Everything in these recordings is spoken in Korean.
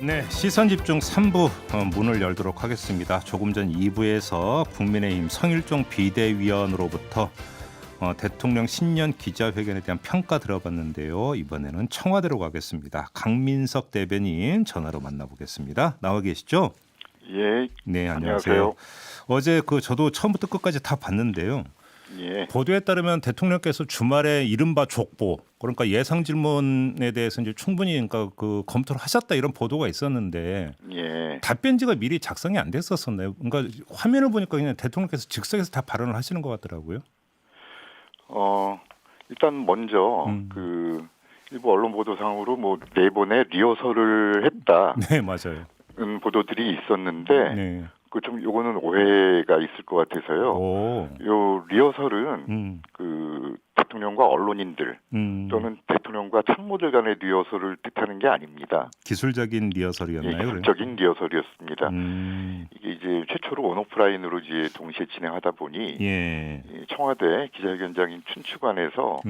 네, 시선집중 3부 문을 열도록 하겠습니다. 조금 전 2부에서 국민의힘 성일종 비대위원으로부터 대통령 신년 기자회견에 대한 평가 들어봤는데요. 이번에는 청와대로 가겠습니다. 강민석 대변인 전화로 만나보겠습니다. 나와 계시죠? 예. 네, 안녕하세요. 어제 저도 처음부터 끝까지 다 봤는데요. 예. 보도에 따르면 대통령께서 주말에 이른바 족보, 그러니까 예상 질문에 대해서 이제 충분히 그러니까 검토를 하셨다 이런 보도가 있었는데 예. 답변지가 미리 작성이 안 됐었었나요? 그러니까 화면을 보니까 그냥 대통령께서 즉석에서 다 발언을 하시는 것 같더라고요. 일단 먼저 일부 언론 보도상으로 네 번의 리허설을 했다. 네, 맞아요. 보도들이 있었는데 네. 요거는 오해가 있을 것 같아서요. 오. 요 리허설은 대통령과 언론인들 또는 대통령과 참모들 간의 리허설을 뜻하는 게 아닙니다. 기술적인 리허설이었나요? 예, 기술적인 리허설이었습니다. 음. 이게 이제 최초로 온오프라인으로 이제 동시에 진행하다 보니 예. 청와대 기자회견장인 춘추관에서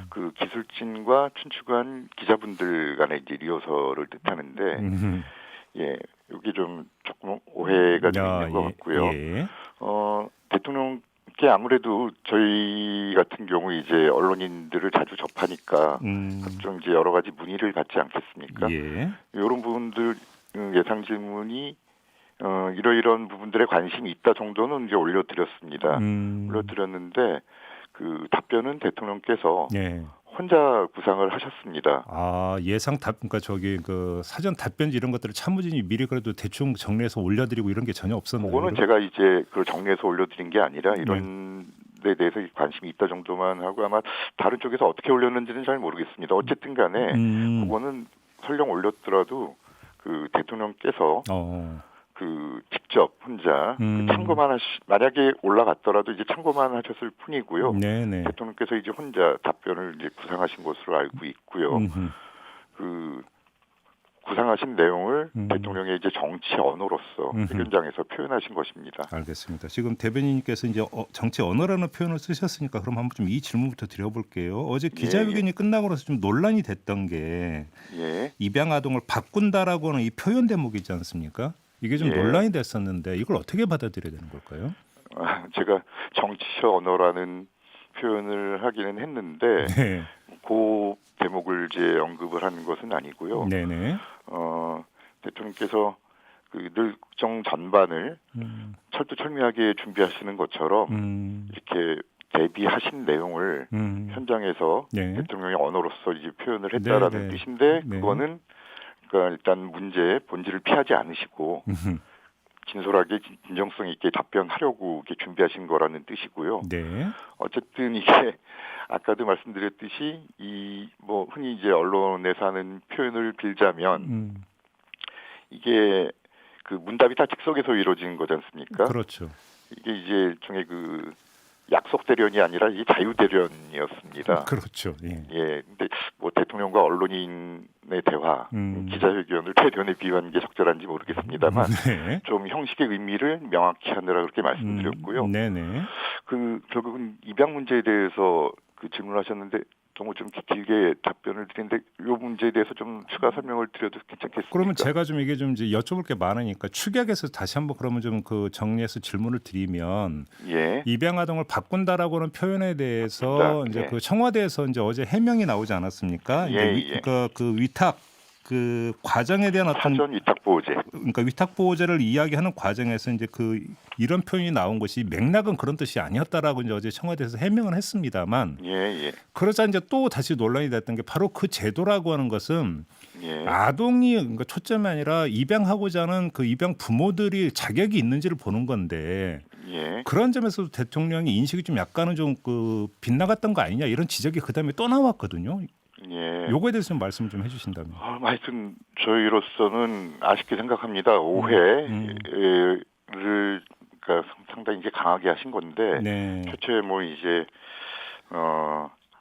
그 기술진과 춘추관 기자분들 간의 이제 리허설을 뜻하는데 예, 여기 좀 조금 오해가 좀 있는 것 같고요. 예. 대통령께 아무래도 저희 같은 경우 이제 언론인들을 자주 접하니까 각종 이제 여러 가지 문의를 받지 않겠습니까? 예. 이런 부분들 예상 질문이 이러이런 부분들에 관심이 있다 정도는 이제 올려드렸습니다. 올려드렸는데 그 답변은 대통령께서 예. 혼자 구상을 하셨습니다. 아, 그러니까 사전 답변지 이런 것들을 참모진이 미리 그래도 대충 정리해서 올려드리고 이런 게 전혀 없었나요? 그거는 제가 이제 그걸 정리해서 올려드린 게 아니라 이런 데 대해서 관심이 있다 정도만 하고 아마 다른 쪽에서 어떻게 올렸는지는 잘 모르겠습니다. 어쨌든 간에 그거는 설령 올렸더라도 그 대통령께서 직접 혼자 참고만 만약에 올라갔더라도 이제 참고만 하셨을 뿐이고요. 네네. 대통령께서 이제 혼자 답변을 이제 구상하신 것으로 알고 있고요. 구상하신 내용을 대통령의 이제 정치 언어로서 회견장에서 표현하신 것입니다. 알겠습니다. 지금 대변인님께서 이제 정치 언어라는 표현을 쓰셨으니까 그럼 한번 좀 이 질문부터 드려볼게요. 어제 기자회견이 끝나고 나서 좀 논란이 됐던 게 입양 아동을 바꾼다라고 하는 이 표현 대목이지 않습니까? 이게 좀 논란이 됐었는데 이걸 어떻게 받아들여야 되는 걸까요? 제가 정치 언어라는 표현을 하기는 했는데 그 대목을 이제 언급을 하는 것은 아니고요. 네네. 대통령께서 그 일정 전반을 철두철미하게 준비하시는 것처럼 이렇게 대비하신 내용을 현장에서 대통령의 언어로서 이제 표현을 했다라는 뜻인데 그거는 그러니까 일단 문제의 본질을 피하지 않으시고 진솔하게 진정성 있게 답변하려고 이렇게 준비하신 거라는 뜻이고요. 네. 어쨌든 이게 아까도 말씀드렸듯이 흔히 이제 언론에서 하는 표현을 빌자면 이게 그 문답이 다 즉석에서 이루어지는 거지 않습니까? 그렇죠. 이게 이제 일종의 약속 대련이 아니라 이게 자유 대련이었습니다. 그렇죠. 근데 대통령과 언론인의 대화, 기자회견을 대련에 비유하는 게 적절한지 모르겠습니다만 좀 형식의 의미를 명확히 하느라 그렇게 말씀드렸고요. 결국은 입양 문제에 대해서 질문하셨는데 너무 좀 길게 답변을 드리는데 이 문제에 대해서 좀 추가 설명을 드려도 괜찮겠습니까? 그러면 제가 좀 이게 좀 이제 여쭤볼 게 많으니까 축약해서 다시 한번 그러면 좀 정리해서 질문을 드리면 입양 아동을 바꾼다라고 하는 표현에 대해서 이제 청와대에서 이제 어제 해명이 나오지 않았습니까? 그러니까 위탁 과정에 대한 사전 위탁 보호제. 그러니까 위탁 보호제를 이야기하는 과정에서 이제 이런 표현이 나온 것이 맥락은 그런 뜻이 아니었다라고 이제 어제 청와대에서 해명을 했습니다만. 그러자 이제 또 다시 논란이 됐던 게 바로 그 제도라고 하는 것은 아동이 그러니까 초점이 아니라 입양하고자 하는 그 입양 부모들이 자격이 있는지를 보는 건데. 그런 점에서 대통령이 인식이 좀 약간은 좀 빗나갔던 거 아니냐 이런 지적이 그다음에 또 나왔거든요. 요거에 대해서 좀 말씀 좀 해주신다면. 하여튼 저희로서는 아쉽게 생각합니다. 오해를 그러니까 상당히 이제 강하게 하신 건데 최초에 이제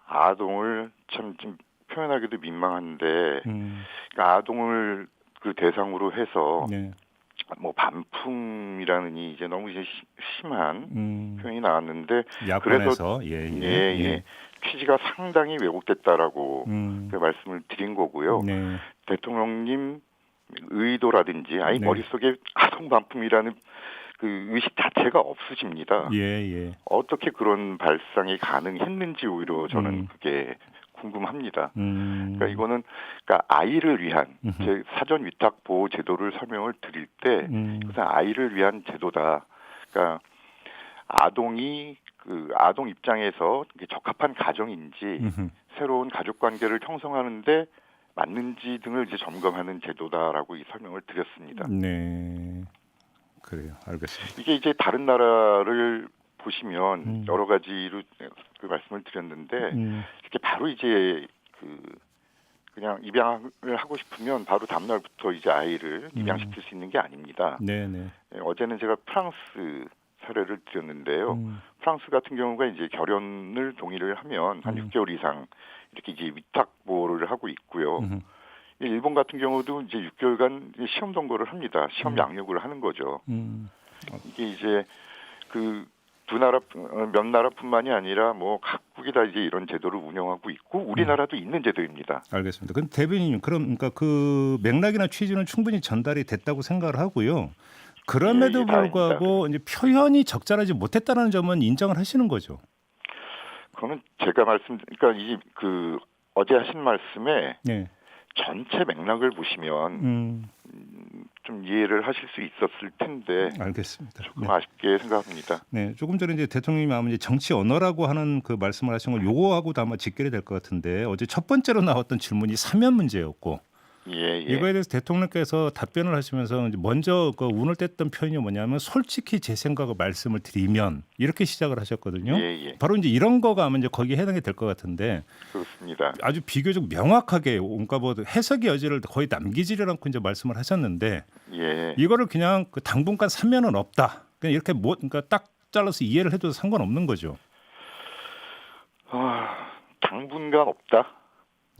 아동을 참 좀 표현하기도 민망한데 그러니까 아동을 그 대상으로 해서 반품이라는 이제 너무 이제 심한 표현이 나왔는데 야권에서 그래서 취지가 상당히 왜곡됐다라고 그 말씀을 드린 거고요. 대통령님 의도라든지 아니 네. 머릿속에 아동 반품이라는 그 의식 자체가 없으십니다. 예. 어떻게 그런 발상이 가능했는지 오히려 저는 그게 궁금합니다. 그러니까 이거는 그러니까 아이를 위한 제 사전 위탁 보호 제도를 설명을 드릴 때 그것은 아이를 위한 제도다. 그러니까 아동이 그 아동 입장에서 적합한 가정인지 새로운 가족 관계를 형성하는데 맞는지 등을 이제 점검하는 제도다라고 이 설명을 드렸습니다. 네, 그래요. 알겠습니다. 이게 이제 다른 나라를 보시면 여러 가지로 그 말씀을 드렸는데 이렇게 바로 이제 그냥 입양을 하고 싶으면 바로 다음 날부터 이제 아이를 입양시킬 수 있는 게 아닙니다. 네네. 어제는 제가 프랑스 사례를 드렸는데요. 프랑스 같은 경우가 이제 결혼을 동의를 하면 한 6개월 이상 이렇게 이제 위탁 보호를 하고 있고요. 일본 같은 경우도 이제 6개월간 시험 동거를 합니다. 시험 양육을 하는 거죠. 이게 이제 그 두 나라 몇 나라뿐만이 아니라 뭐 각국이 다 이제 이런 제도를 운영하고 있고 우리나라도 있는 제도입니다. 알겠습니다. 그럼 대변인님 그러니까 그 맥락이나 취지는 충분히 전달이 됐다고 생각을 하고요. 그럼에도 불구하고 이제 표현이 적절하지 못했다는 점은 인정을 하시는 거죠. 그거는 제가 그러니까 이 그 어제 하신 말씀에 네. 전체 맥락을 보시면 좀 이해를 하실 수 있었을 텐데. 알겠습니다. 조금 아쉽게 생각합니다. 네, 조금 전에 이제 대통령님이 아마 이제 정치 언어라고 하는 그 말씀을 하신 걸 요거하고도 아마 직결이 될 것 같은데 어제 첫 번째로 나왔던 질문이 사면 문제였고. 이거에 대해서 대통령께서 답변을 하시면서 먼저 그 운을 뗐던 표현이 뭐냐면 솔직히 제 생각을 말씀을 드리면 이렇게 시작을 하셨거든요. 바로 이제 이런 거가 아마 이제 거기에 해당이 될 것 같은데. 그렇습니다. 아주 비교적 명확하게 그러니까 뭐 해석의 여지를 거의 남기지를 않고 이제 말씀을 하셨는데 이거를 그냥 그 당분간 사면은 없다. 그냥 이렇게 그러니까 딱 잘라서 이해를 해도 상관없는 거죠. 당분간 없다.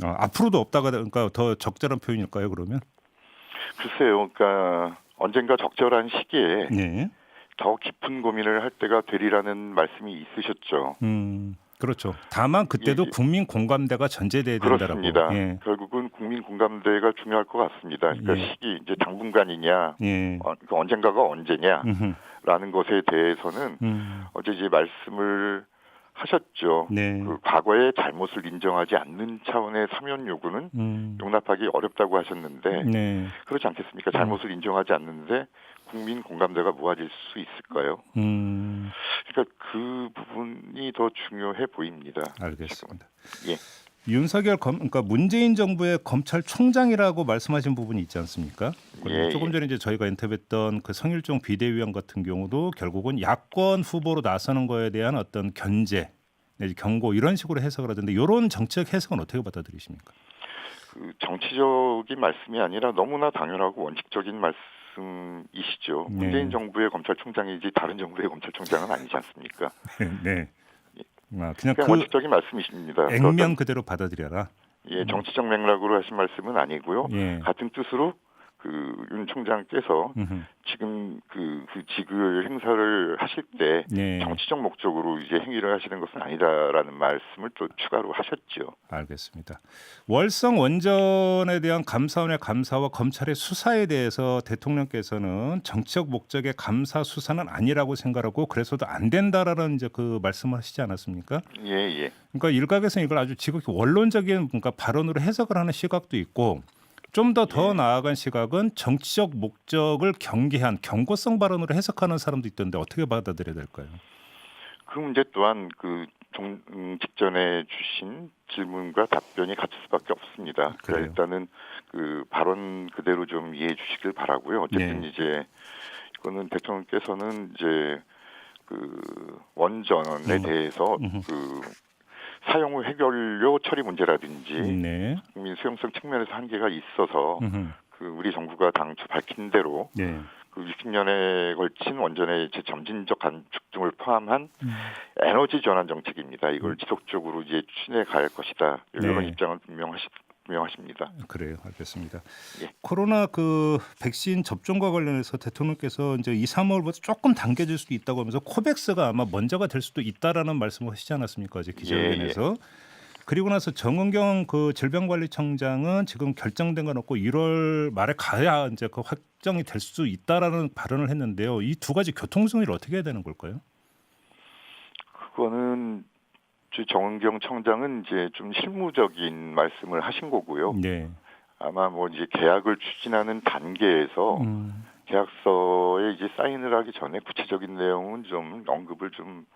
앞으로도 없다가 그러니까 더 적절한 표현일까요? 그러면? 글쎄요. 그러니까 언젠가 적절한 시기에 더 깊은 고민을 할 때가 되리라는 말씀이 있으셨죠. 그렇죠. 다만 그때도 국민 공감대가 전제돼야 된다라고. 그렇습니다. 결국은 국민 공감대가 중요할 것 같습니다. 그러니까 시기 이제 당분간이냐, 언젠가가 언제냐라는 것에 대해서는 어제 이제 말씀을 하셨죠. 그 과거의 잘못을 인정하지 않는 차원의 사면 요구는 용납하기 어렵다고 하셨는데 그렇지 않겠습니까? 잘못을 인정하지 않는데 국민 공감대가 모아질 수 있을까요? 그러니까 그 부분이 더 중요해 보입니다. 알겠습니다. 윤석열 그러니까 문재인 정부의 검찰총장이라고 말씀하신 부분이 있지 않습니까? 조금 전에 이제 저희가 인터뷰했던 그 성일종 비대위원 같은 경우도 결국은 야권 후보로 나서는 거에 대한 어떤 견제, 경고 이런 식으로 해석을 하던데 이런 정책 해석은 어떻게 받아들이십니까? 그 정치적인 말씀이 아니라 너무나 당연하고 원칙적인 말씀이시죠. 문재인 정부의 검찰총장이지 다른 정부의 검찰총장은 아니지 않습니까? 네. 그냥 그 원칙적인 말씀이십니다. 액면 그대로 받아들여라. 정치적 맥락으로 하신 말씀은 아니고요. 같은 뜻으로 그 윤 총장께서 지금 그 직을 행사를 하실 때 정치적 목적으로 이제 행위를 하시는 것은 아니다라는 말씀을 또 추가로 하셨죠. 알겠습니다. 월성 원전에 대한 감사원의 감사와 검찰의 수사에 대해서 대통령께서는 정치적 목적의 감사 수사는 아니라고 생각하고 그래서도 안 된다라는 이제 그 말씀을 하시지 않았습니까? 그러니까 일각에서는 이걸 아주 지극히 원론적인 그러니까 발언으로 해석을 하는 시각도 있고. 좀 더 나아간 시각은 정치적 목적을 경계한 경고성 발언으로 해석하는 사람도 있던데 어떻게 받아들여야 될까요? 그 문제 또한 그 직전에 주신 질문과 답변이 같을 수밖에 없습니다. 그러니까 일단은 그 발언 그대로 좀 이해해 주시길 바라고요. 어쨌든 이제 이거는 대통령께서는 이제 그 원전에 대해서 그 사용 후 해결료 처리 문제라든지 국민 수용성 측면에서 한계가 있어서 그 우리 정부가 당초 밝힌 대로 그 60년에 걸친 원전의 점진적 감축 등을 포함한 에너지 전환 정책입니다. 이걸 지속적으로 이제 추진해 갈 것이다. 이런 입장은 분명하십니다. 그래요, 알겠습니다. 코로나 그 백신 접종과 관련해서 대통령께서 이제 2, 3월부터 조금 당겨질 수도 있다고 하면서 코백스가 아마 먼저가 될 수도 있다라는 말씀을 하시지 않았습니까? 이제 기자회견에서 그리고 나서 정은경 그 질병관리청장은 지금 결정된 건 없고 1월 말에 가야 이제 그 확정이 될 수 있다라는 발언을 했는데요. 이 두 가지 교통순위를 어떻게 해야 되는 걸까요? 그거는 정은경 청장은 이제 좀 실무적인 말씀을 하신 거고요. 네. 아마 뭐 이제 계약을 추진하는 단계에서 계약서에 이제 사인을 하기 전에 구체적인 내용은 좀 언급을 좀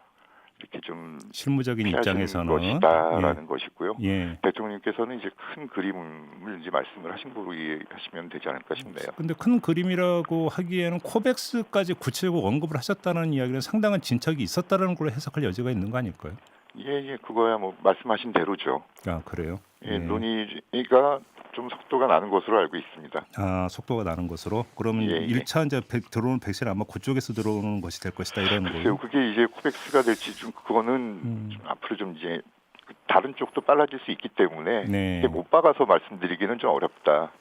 이렇게 좀 실무적인 입장에서는 것이다라는 것이고요. 예. 대통령께서는 이제 큰 그림을 이제 말씀을 하신 거로 이해하시면 되지 않을까 싶네요. 그런데 큰 그림이라고 하기에는 코백스까지 구체적으로 언급을 하셨다는 이야기는 상당한 진척이 있었다는 걸로 해석할 여지가 있는 거 아닐까요? 예, 그거야 뭐 말씀하신 대로죠. 아, 그래요? 예, 논의가 좀 속도가 나는 것으로 알고 있습니다. 아, 속도가 나는 것으로? 그러면 1차 이제 들어오는 백신 아마 그쪽에서 들어오는 것이 될 것이다 이런 거예요. 글쎄요, 그게 이제 코백스가 될지 좀 그거는 좀 앞으로 좀 이제 다른 쪽도 빨라질 수 있기 때문에 네. 못 박아서 말씀드리기는 좀 어렵다.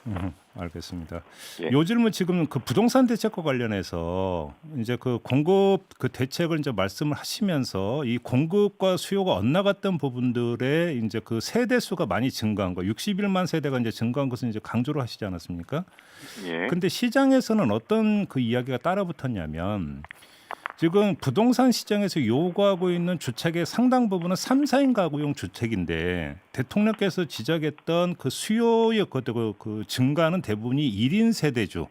알겠습니다. 예. 요즘은 지금 그 부동산 대책과 관련해서 이제 그 공급 그 대책을 이제 말씀을 하시면서 이 공급과 수요가 엇나갔던 부분들의 이제 그 세대 수가 많이 증가한 거, 61만 세대가 이제 증가한 것은 이제 강조를 하시지 않았습니까? 예. 근데 시장에서는 어떤 그 이야기가 따라붙었냐면. 지금 부동산 시장에서 요구하고 있는 주택의 상당 부분은 3, 4인 가구용 주택인데 대통령께서 지적했던 그 수요의 그 증가는 대부분이 1인 세대주.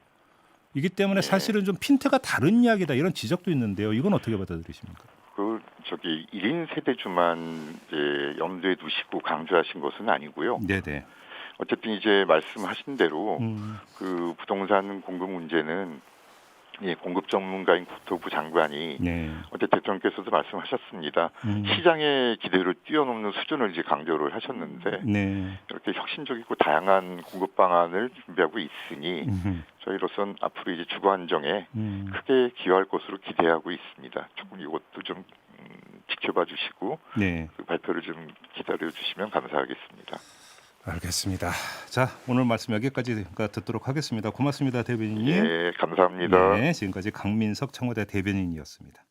이기 때문에 사실은 좀 핀트가 다른 이야기다 이런 지적도 있는데요. 이건 어떻게 받아들이십니까? 1인 세대주만 이제 염두에 두시고 강조하신 것은 아니고요. 네네. 어쨌든 이제 말씀하신 대로 그 부동산 공급 문제는 공급 전문가인 국토부 장관이 어제 대통령께서도 말씀하셨습니다. 시장의 기대를 뛰어넘는 수준을 이제 강조를 하셨는데 이렇게 혁신적이고 다양한 공급 방안을 준비하고 있으니 저희로선 앞으로 이제 주거 안정에 크게 기여할 것으로 기대하고 있습니다. 조금 이것도 좀 지켜봐 주시고 그 발표를 좀 기다려 주시면 감사하겠습니다. 알겠습니다. 자, 오늘 말씀 여기까지 듣도록 하겠습니다. 고맙습니다, 대변인님. 네, 감사합니다. 네, 지금까지 강민석 청와대 대변인이었습니다.